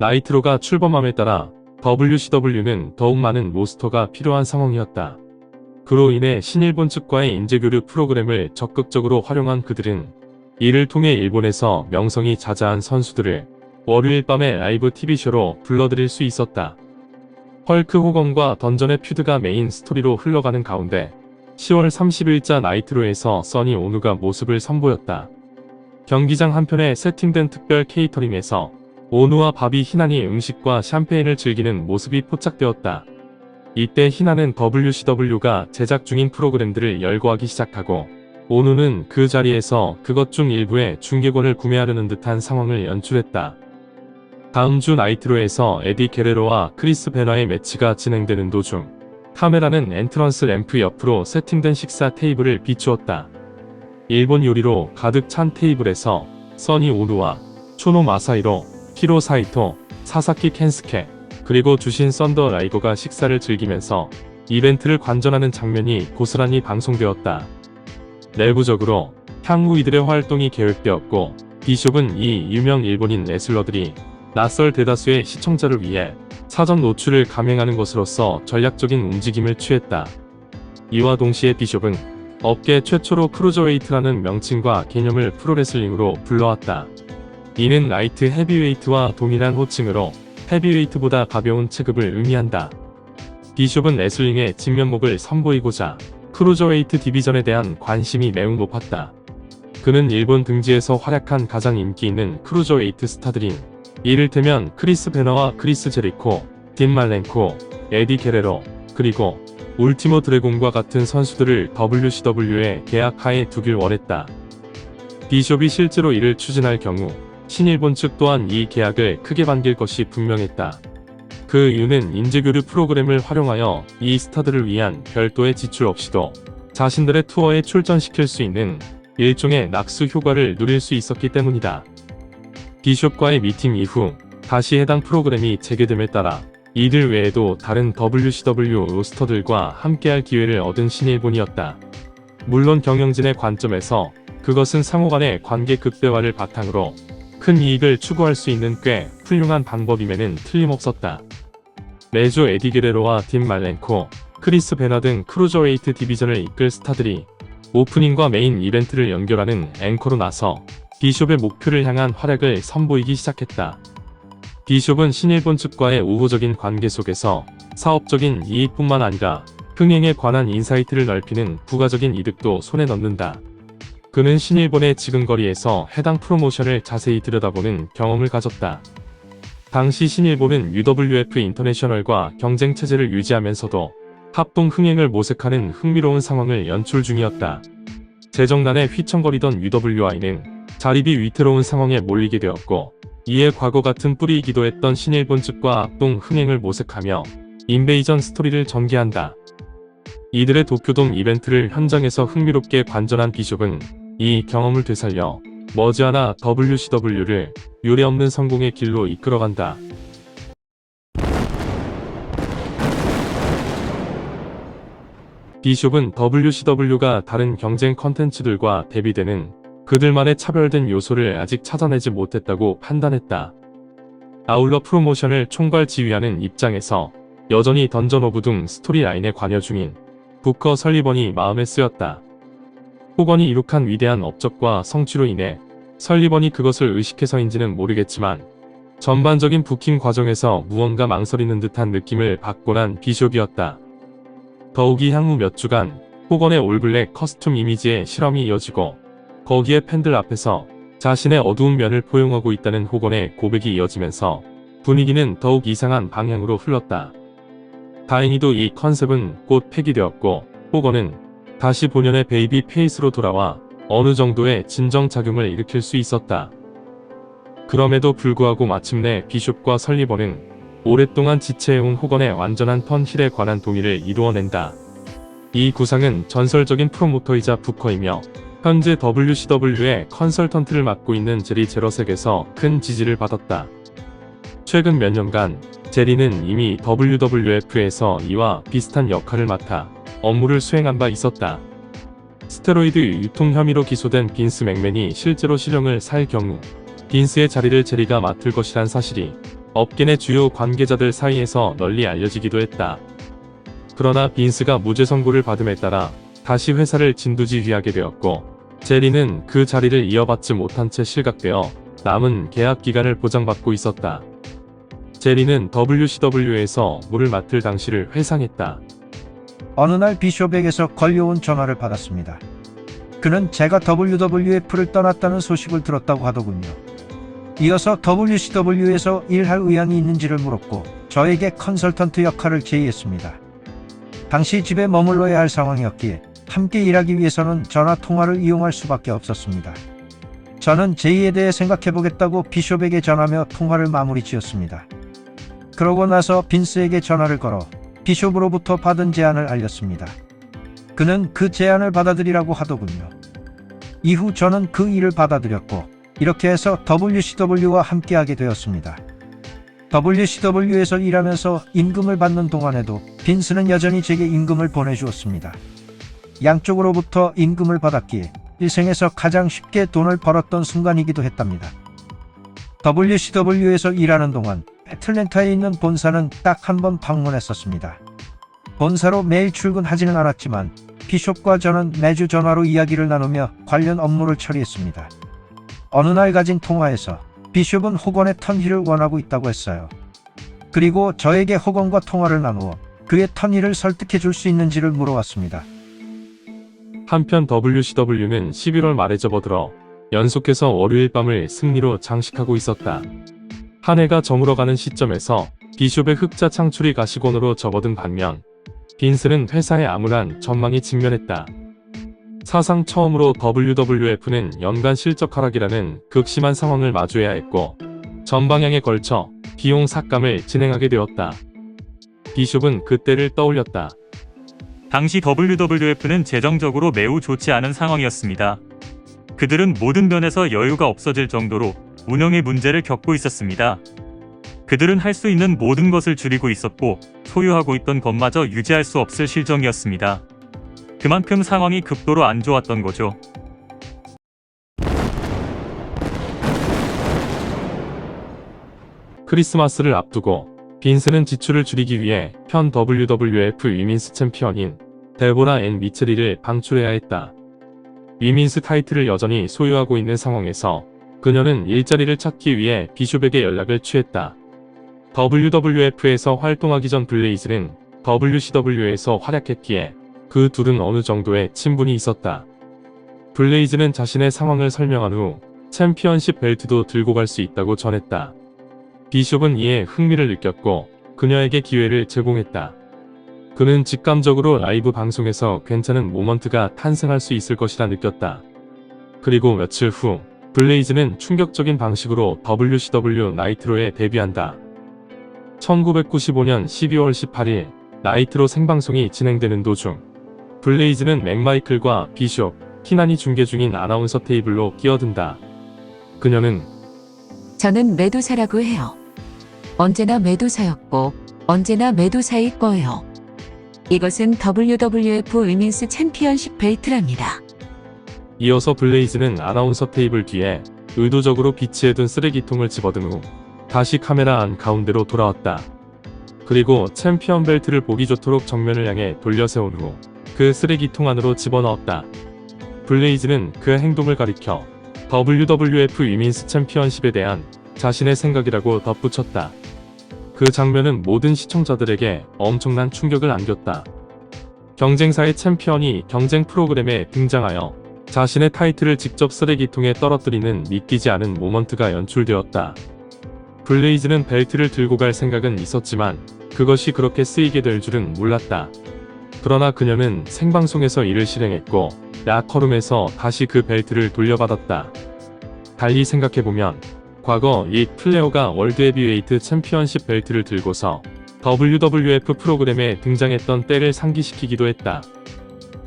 나이트로가 출범함에 따라 WCW는 더욱 많은 로스터가 필요한 상황이었다. 그로 인해 신일본 측과의 인재교류 프로그램을 적극적으로 활용한 그들은 이를 통해 일본에서 명성이 자자한 선수들을 월요일 밤의 라이브 TV쇼로 불러들일 수 있었다. 헐크 호건과 던전의 퓨드가 메인 스토리로 흘러가는 가운데 10월 30일자 나이트로에서 써니 오누가 모습을 선보였다. 경기장 한편에 세팅된 특별 케이터링에서 오누와 바비 히난이 음식과 샴페인을 즐기는 모습이 포착되었다. 이때 히난은 WCW가 제작 중인 프로그램들을 열거하기 시작하고 오누는 그 자리에서 그것 중 일부의 중계권을 구매하려는 듯한 상황을 연출했다. 다음 주 나이트로에서 에디 게레로와 크리스 베너의 매치가 진행되는 도중 카메라는 엔트런스 램프 옆으로 세팅된 식사 테이블을 비추었다. 일본 요리로 가득 찬 테이블에서 써니 오누와 초노 마사히로, 히로 사이토, 사사키 켄스케, 그리고 주신 썬더 라이거가 식사를 즐기면서 이벤트를 관전하는 장면이 고스란히 방송되었다. 내부적으로 향후 이들의 활동이 계획되었고 비숍은 이 유명 일본인 레슬러들이 낯설 대다수의 시청자를 위해 사전 노출을 감행하는 것으로서 전략적인 움직임을 취했다. 이와 동시에 비숍은 업계 최초로 크루저웨이트라는 명칭과 개념을 프로레슬링으로 불러왔다. 이는 라이트 헤비웨이트와 동일한 호칭으로 헤비웨이트보다 가벼운 체급을 의미한다. 비숍은 레슬링의 진면목을 선보이고자 크루저웨이트 디비전에 대한 관심이 매우 높았다. 그는 일본 등지에서 활약한 가장 인기 있는 크루저웨이트 스타들인 이를테면 크리스 베너와 크리스 제리코, 딘 말렌코, 에디 게레로, 그리고 울티모 드래곤과 같은 선수들을 WCW에 계약하에 두길 원했다. 비숍이 실제로 이를 추진할 경우 신일본 측 또한 이 계약을 크게 반길 것이 분명했다. 그 이유는 인재교류 프로그램을 활용하여 이 스타들을 위한 별도의 지출 없이도 자신들의 투어에 출전시킬 수 있는 일종의 낙수 효과를 누릴 수 있었기 때문이다. 비숍과의 미팅 이후 다시 해당 프로그램이 재개됨에 따라 이들 외에도 다른 WCW 로스터들과 함께할 기회를 얻은 신일본이었다. 물론 경영진의 관점에서 그것은 상호간의 관계 극대화를 바탕으로 큰 이익을 추구할 수 있는 꽤 훌륭한 방법임에는 틀림없었다. 매주 에디 게레로와 딘 말렌코, 크리스 베너 등 크루저웨이트 디비전을 이끌 스타들이 오프닝과 메인 이벤트를 연결하는 앵커로 나서 비숍의 목표를 향한 활약을 선보이기 시작했다. 비숍은 신일본 측과의 우호적인 관계 속에서 사업적인 이익뿐만 아니라 흥행에 관한 인사이트를 넓히는 부가적인 이득도 손에 넣는다. 그는 신일본의 지근거리에서 해당 프로모션을 자세히 들여다보는 경험을 가졌다. 당시 신일본은 UWF 인터내셔널과 경쟁 체제를 유지하면서도 합동 흥행을 모색하는 흥미로운 상황을 연출 중이었다. 재정난에 휘청거리던 UWI는 자립이 위태로운 상황에 몰리게 되었고 이에 과거 같은 뿌리이기도 했던 신일본 측과 합동 흥행을 모색하며 인베이전 스토리를 전개한다. 이들의 도쿄돔 이벤트를 현장에서 흥미롭게 관전한 비숍은 이 경험을 되살려 머지않아 WCW를 유례없는 성공의 길로 이끌어간다. 비숍은 WCW가 다른 경쟁 컨텐츠들과 대비되는 그들만의 차별된 요소를 아직 찾아내지 못했다고 판단했다. 아울러 프로모션을 총괄 지휘하는 입장에서 여전히 던전 오브 둠 스토리라인에 관여 중인 부커 설리번이 마음에 쓰였다. 호건이 이룩한 위대한 업적과 성취로 인해 설리번이 그것을 의식해서인지는 모르겠지만 전반적인 부킹 과정에서 무언가 망설이는 듯한 느낌을 받고 난 비숍이었다. 더욱이 향후 몇 주간 호건의 올블랙 커스튬 이미지의 실험이 이어지고 거기에 팬들 앞에서 자신의 어두운 면을 포용하고 있다는 호건의 고백이 이어지면서 분위기는 더욱 이상한 방향으로 흘렀다. 다행히도 이 컨셉은 곧 폐기되었고 호건은 다시 본연의 베이비 페이스로 돌아와 어느 정도의 진정작용을 일으킬 수 있었다. 그럼에도 불구하고 마침내 비숍과 설리번은 오랫동안 지체해온 호건의 완전한 턴힐에 관한 동의를 이루어낸다. 이 구상은 전설적인 프로모터이자 부커이며 현재 WCW의 컨설턴트를 맡고 있는 제리 제러색에서 큰 지지를 받았다. 최근 몇 년간 제리는 이미 WWF에서 이와 비슷한 역할을 맡아 업무를 수행한 바 있었다. 스테로이드 유통 혐의로 기소된 빈스 맥맨이 실제로 실형을 살 경우 빈스의 자리를 제리가 맡을 것이란 사실이 업계 내 주요 관계자들 사이에서 널리 알려지기도 했다. 그러나 빈스가 무죄 선고를 받음에 따라 다시 회사를 진두지휘하게 되었고, 제리는 그 자리를 이어받지 못한 채 실각되어 남은 계약 기간을 보장받고 있었다. 제리는 WCW에서 물을 맡을 당시를 회상했다. 어느 날 비숍에게서 걸려온 전화를 받았습니다. 그는 제가 WWF를 떠났다는 소식을 들었다고 하더군요. 이어서 WCW에서 일할 의향이 있는지를 물었고 저에게 컨설턴트 역할을 제의했습니다. 당시 집에 머물러야 할 상황이었기에 함께 일하기 위해서는 전화 통화를 이용할 수밖에 없었습니다. 저는 제의에 대해 생각해보겠다고 비숍에게 전하며 통화를 마무리 지었습니다. 그러고 나서 빈스에게 전화를 걸어 비숍으로부터 받은 제안을 알렸습니다. 그는 그 제안을 받아들이라고 하더군요. 이후 저는 그 일을 받아들였고 이렇게 해서 WCW와 함께하게 되었습니다. WCW에서 일하면서 임금을 받는 동안에도 빈스는 여전히 제게 임금을 보내주었습니다. 양쪽으로부터 임금을 받았기에 일생에서 가장 쉽게 돈을 벌었던 순간이기도 했답니다. WCW에서 일하는 동안 애틀랜타에 있는 본사는 딱 한 번 방문했었습니다. 본사로 매일 출근하지는 않았지만 비숍과 저는 매주 전화로 이야기를 나누며 관련 업무를 처리했습니다. 어느 날 가진 통화에서 비숍은 호건의 턴힐을 원하고 있다고 했어요. 그리고 저에게 호건과 통화를 나누어 그의 턴힐을 설득해 줄 수 있는지를 물어왔습니다. 한편 WCW는 11월 말에 접어들어 연속해서 월요일 밤을 승리로 장식하고 있었다. 한 해가 저물어가는 시점에서 비숍의 흑자 창출이 가시권으로 접어든 반면 빈스는 회사에 암울한 전망에 직면했다. 사상 처음으로 WWF는 연간 실적 하락이라는 극심한 상황을 마주해야 했고 전방향에 걸쳐 비용 삭감을 진행하게 되었다. 비숍은 그때를 떠올렸다. 당시 WWF는 재정적으로 매우 좋지 않은 상황이었습니다. 그들은 모든 면에서 여유가 없어질 정도로 운영의 문제를 겪고 있었습니다. 그들은 할 수 있는 모든 것을 줄이고 있었고 소유하고 있던 것마저 유지할 수 없을 실정이었습니다. 그만큼 상황이 극도로 안 좋았던 거죠. 크리스마스를 앞두고 빈스는 지출을 줄이기 위해 현 WWF 위민스 챔피언인 데보라 앤 미체리를 방출해야 했다. 위민스 타이틀을 여전히 소유하고 있는 상황에서 그녀는 일자리를 찾기 위해 비숍에게 연락을 취했다. WWF에서 활동하기 전 블레이즈는 WCW에서 활약했기에 그 둘은 어느 정도의 친분이 있었다. 블레이즈는 자신의 상황을 설명한 후 챔피언십 벨트도 들고 갈 수 있다고 전했다. 비숍은 이에 흥미를 느꼈고 그녀에게 기회를 제공했다. 그는 직감적으로 라이브 방송에서 괜찮은 모먼트가 탄생할 수 있을 것이라 느꼈다. 그리고 며칠 후 블레이즈는 충격적인 방식으로 WCW 나이트로에 데뷔한다. 1995년 12월 18일 나이트로 생방송이 진행되는 도중 블레이즈는 맥마이클과 비숍, 키난이 중계 중인 아나운서 테이블로 끼어든다. 그녀는 저는 매도사라고 해요. 언제나 매도사였고 언제나 매도사일 거예요. 이것은 WWF 위민스 챔피언십 벨트랍니다. 이어서 블레이즈는 아나운서 테이블 뒤에 의도적으로 비치해둔 쓰레기통을 집어든 후 다시 카메라 안 가운데로 돌아왔다. 그리고 챔피언 벨트를 보기 좋도록 정면을 향해 돌려 세운 후 그 쓰레기통 안으로 집어넣었다. 블레이즈는 그 행동을 가리켜 WWF 위민스 챔피언십에 대한 자신의 생각이라고 덧붙였다. 그 장면은 모든 시청자들에게 엄청난 충격을 안겼다. 경쟁사의 챔피언이 경쟁 프로그램에 등장하여 자신의 타이틀을 직접 쓰레기통에 떨어뜨리는 믿기지 않은 모먼트가 연출되었다. 블레이즈는 벨트를 들고 갈 생각은 있었지만 그것이 그렇게 쓰이게 될 줄은 몰랐다. 그러나 그녀는 생방송에서 이를 실행했고 라커룸에서 다시 그 벨트를 돌려받았다. 달리 생각해보면 과거 릭 플레어가 월드 헤비웨이트 챔피언십 벨트를 들고서 WWF 프로그램에 등장했던 때를 상기시키기도 했다.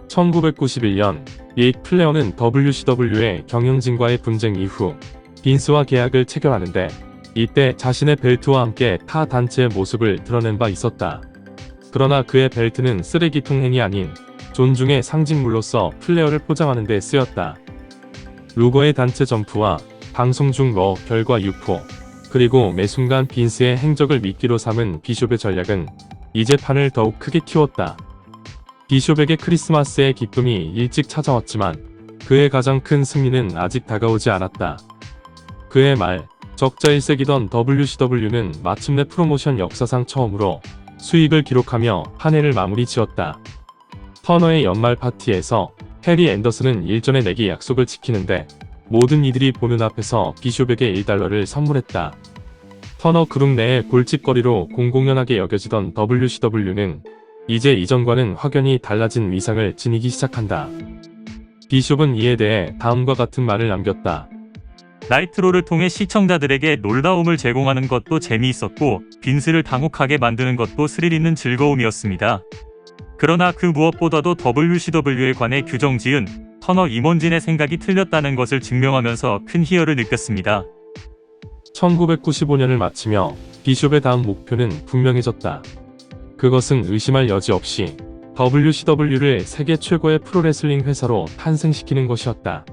1991년 릭 플레어는 WCW의 경영진과의 분쟁 이후 빈스와 계약을 체결하는데 이때 자신의 벨트와 함께 타 단체의 모습을 드러낸 바 있었다. 그러나 그의 벨트는 쓰레기통 행이 아닌 존중의 상징물로서 플레어를 포장하는 데 쓰였다. 루거의 단체 점프와 방송 중 결과 유포, 그리고 매 순간 빈스의 행적을 미끼로 삼은 비숍의 전략은 이제 판을 더욱 크게 키웠다. 비숍에게 크리스마스의 기쁨이 일찍 찾아왔지만 그의 가장 큰 승리는 아직 다가오지 않았다. 그의 말, 적자일색이던 WCW는 마침내 프로모션 역사상 처음으로 수익을 기록하며 한 해를 마무리 지었다. 터너의 연말 파티에서 해리 앤더슨은 일전에 내기 약속을 지키는데 모든 이들이 보는 앞에서 비숍에게 $1를 선물했다. 터너 그룹 내의 골칫거리로 공공연하게 여겨지던 WCW는 이제 이전과는 확연히 달라진 위상을 지니기 시작한다. 비숍은 이에 대해 다음과 같은 말을 남겼다. 나이트로를 통해 시청자들에게 놀라움을 제공하는 것도 재미있었고 빈스를 당혹하게 만드는 것도 스릴 있는 즐거움이었습니다. 그러나 그 무엇보다도 WCW에 관해 규정 지은 터너 임원진의 생각이 틀렸다는 것을 증명하면서 큰 희열을 느꼈습니다. 1995년을 마치며 비숍의 다음 목표는 분명해졌다. 그것은 의심할 여지 없이 WCW를 세계 최고의 프로레슬링 회사로 탄생시키는 것이었다.